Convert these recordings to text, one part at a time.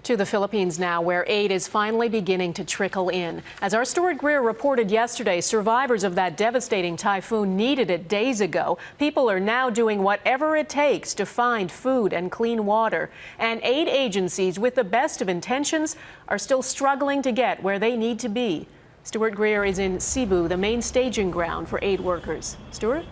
To the Philippines now, where aid is finally beginning to trickle in. As our Stuart Greer reported yesterday, survivors of that devastating typhoon needed it days ago. People are now doing whatever it takes to find food and clean water. And aid agencies, with the best of intentions, are still struggling to get where they need to be. Stuart Greer is in Cebu, the main staging ground for aid workers. Stuart?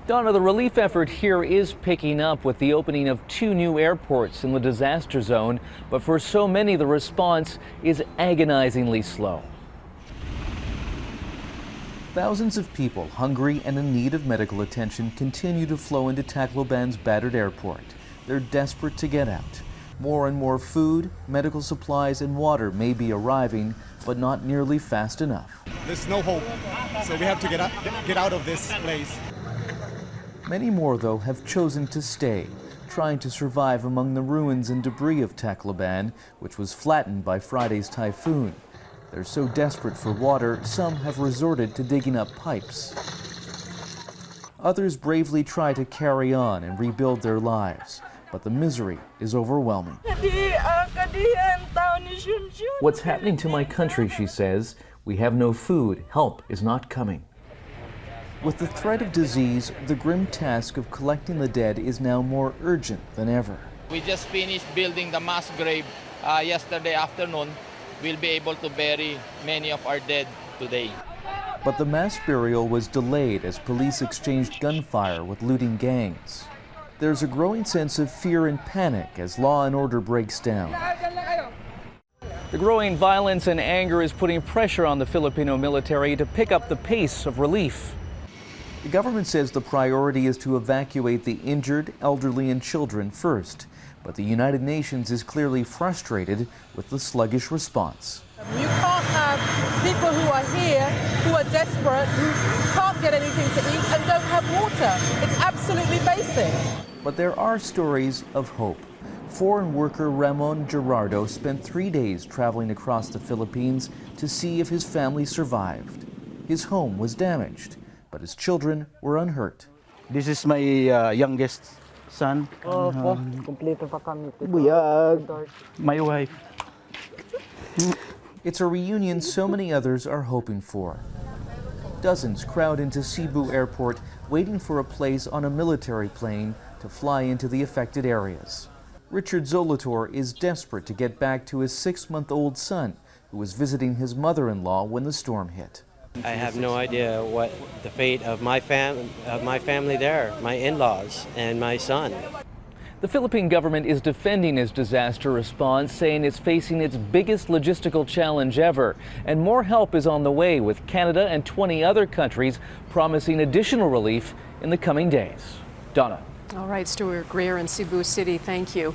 Donna, the relief effort here is picking up with the opening of 2 new airports in the disaster zone, but for so many, the response is agonizingly slow. Thousands of people hungry and in need of medical attention continue to flow into Tacloban's battered airport. They're desperate to get out. More and more food, medical supplies, and water may be arriving, but not nearly fast enough. There's no hope, so we have to get out of this place. Many more, though, have chosen to stay, trying to survive among the ruins and debris of Tacloban, which was flattened by Friday's typhoon. They're so desperate for water, some have resorted to digging up pipes. Others bravely try to carry on and rebuild their lives, but the misery is overwhelming. What's happening to my country, she says. We have no food. Help is not coming. With the threat of disease, the grim task of collecting the dead is now more urgent than ever. We just finished building the mass grave yesterday afternoon. We'll be able to bury many of our dead today. But the mass burial was delayed as police exchanged gunfire with looting gangs. There's a growing sense of fear and panic as law and order breaks down. The growing violence and anger is putting pressure on the Filipino military to pick up the pace of relief. The government says the priority is to evacuate the injured, elderly, and children first. But the United Nations is clearly frustrated with the sluggish response. You can't have people who are here, who are desperate, who can't get anything to eat and don't have water. It's absolutely basic. But there are stories of hope. Foreign worker Ramon Gerardo spent 3 days traveling across the Philippines to see if his family survived. His home was damaged, but his children were unhurt. This is my youngest son. My wife. It's a reunion so many others are hoping for. Dozens crowd into Cebu Airport, waiting for a place on a military plane to fly into the affected areas. Richard Zolator is desperate to get back to his 6-month-old son, who was visiting his mother-in-law when the storm hit. I have no idea what the fate of my family there, my in-laws and my son. The Philippine government is defending its disaster response, saying it's facing its biggest logistical challenge ever. And more help is on the way, with Canada and 20 other countries promising additional relief in the coming days. Donna. All right, Stuart Greer in Cebu City, thank you.